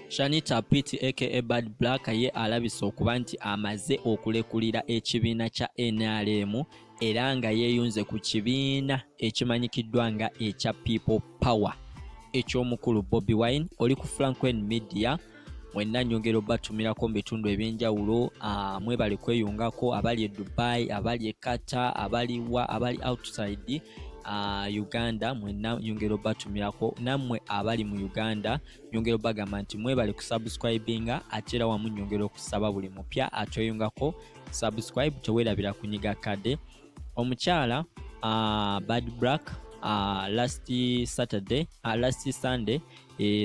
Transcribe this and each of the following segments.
Shanita Pitti aka Bad Black ye alabise okuba nti amaze okulekulira ekibiina kya NRM era nga yeeyunze ku kibiina ekimanyikiddwa nga ekya People Power eky'omukulu Bobi Wine. Oli ku Franklin Media, mwenna nyongero batumirako mu bitundu ebyenjawulo. Mwebale kweyungako abali e Dubai, abali e Qatar, abali outside Uganda, mwenna nyongero batumirako. Namwe abali mu Uganda nyongero bagamba nti mwebale ku subscribinga atera wamu nyongero kusaba buli mupya atoyungako subscribe, tewerabira kunyiga kade. Omukyala Bad Black last Sunday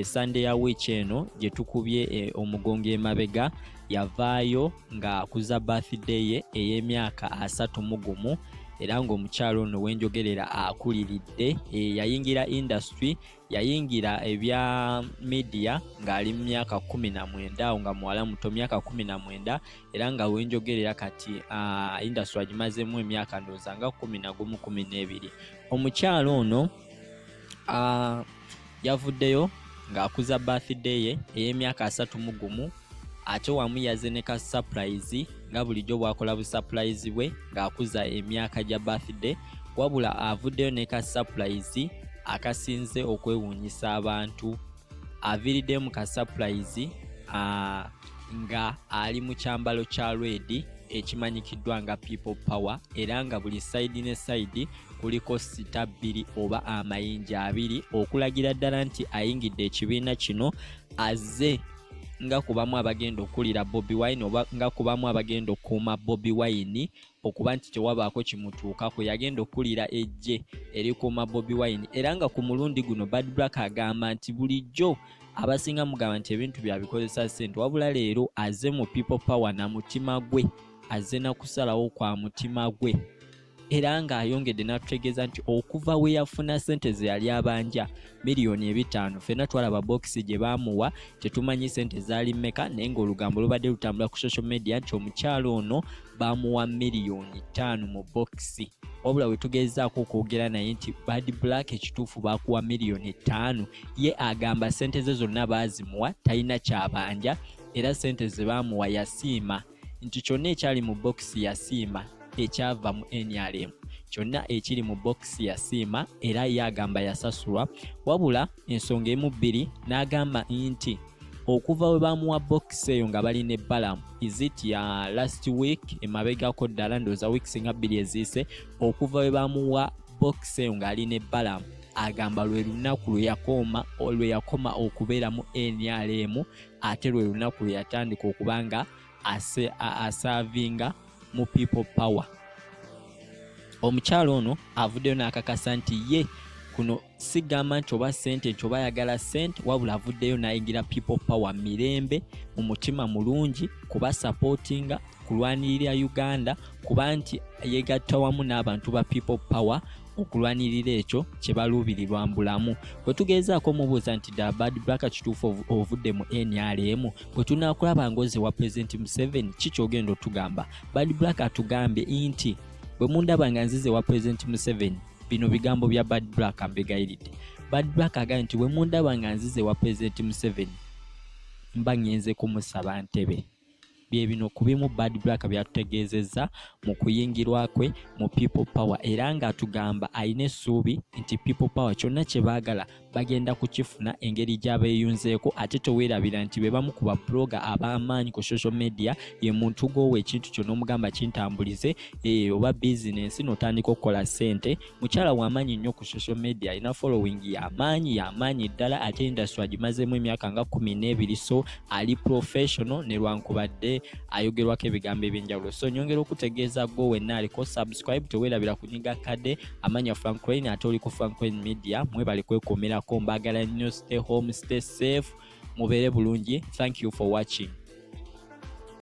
Sunday ya week eno gye tukubye omugongo emabega yavaayo nga akuza birthday ye ey'emyaka 31 era ng'omukyalo ono wenjogerera akuliridde yayingira industry, yayingira ebya media ng'ali mu myaka 19 awo nga muwala muto myaka 19 era nga wenjogerera kati industry agimazemu emyaka ndowooza nga 11-12. Omukyalo ono yavuddeyo ng'akuza birthday ye ey'emyaka 31 ate wamu yazeneka surprise nga bulijjo bwakola bu surprise bwe ng'akuza emyaka gya birthday, wabula avuddeyo neka surprise akasinze okwewuunyisa abantu. Aviridde mu ka surprise nga ali mu kyambalo kya red ekimanyikiddwa nga People Power era nga buli side ne side kuliko sita 2 oba amayinja 2 okulagira ddala nti ayingidde ekibiina kino azze nga kubamu abagenda okulira Bobi Wine oba nga kubamu abagenda okuuma Bobi Wine okuba nti tewabaako kimutuukako, yagenda okulira ejje erikuuma Bobi Wine. Era nga ku mulundi guno Bad Black agamba nti bulijjo abasinga mugamba nti ebintu byabikozesa ssente, wabula leero azze mu People Power na mutima gwe, azze na kusalawo kwa mutima gwe. Era nga ayongedde n'atutegeeza nti okuva we yafuna ssente ze yali abanja $5,000,000 fenna twalaba box gye baamuwa tetumanyi ssente zaali mmeka, naye ng'olugambo lubadde lutambula ku social media nti omukyalo ono baamuwa $5,000,000 mu box. Wabula we tugezaako okwogera naye nti Bad Black ekituufu baakuwa $5,000,000, ye agamba ssente ze zonna baazimuwa talina kyabanja era ssente ze baamuwa yasiima nti kyonna ekyali mu box yasiima ekyava mu NRM, kyonna ekiri mu box yasiima era yagamba yasasulwa. Wabula ensonga emu bbiri n'agamba nti okuva we baamuwa box eyo nga balina ebbalamu izit ya last week emabegako ddala ndowooza weeks nga 2 eziise, okuva we baamuwa box eyo nga alina ebbalamu agamba lwe lunaku lwe yakoma okubeera mu NRM ate lwe lunaku lwe yatandika okubanga asavinga mu People Power. Omukyalo ono avuddeyo n'akakasa nti ye kuno sigamba nti oba ssente nti oba ayagala ssente, wabula avuddeyo n'ayingira People Power mirembe mu mutima mulungi kuba supportinga kulwanirira Uganda kuba nti yegatta wamu n'abantu ba People Power okulwanirira ekyo kye baluubirirwa mbulamu. Bwe tugezaako mubuuza nti ddala Bad Black kituufu ovudde mu NRM, bwe tunaakulaba ngozi wa President Museveni kiki ogenda otugamba? Bad Black atugambye nti bwe mundaba nga nzize wa President Museveni, bino bigambo bya Bad Black ambegayiridde. Bad Black agambye nti bwe mundaba nga nzize wa President Museveni mba ngenze kumusaba ntebe. Bye bino kubimu Bad Black byatutegeezezza mu kuyingirwa kwe mu People Power era nga atugamba ayina essuubi nti People Power kyonna kye baagala bagenda kukifuna engeri gy'abeeyunzeeko, ate teweerabira nti be bamu ku bablogger ab'amaanyi ku social media ye muntu gwowa ekintu kyonna omugamba kintambulize oba bizinensi n'otandika okukola ssente. Mukyala w'amaanyi nnyo ku social media, alina following y'amaanyi ddala ate industry agimazeemu emyaka nga 12, so ali professional ne lwankubadde ayogerwako ebigambo ebyenjawulo. So nyongera okutegeeza gwe wenna aliko subscribe, teweerabira kunyiga kade amanya Franklin ate oli ku Franklin Media. Mwebale kwekuumirako, mbaagala nnyo, stay home, stay safe, mubeere bulungi. Thank you for watching.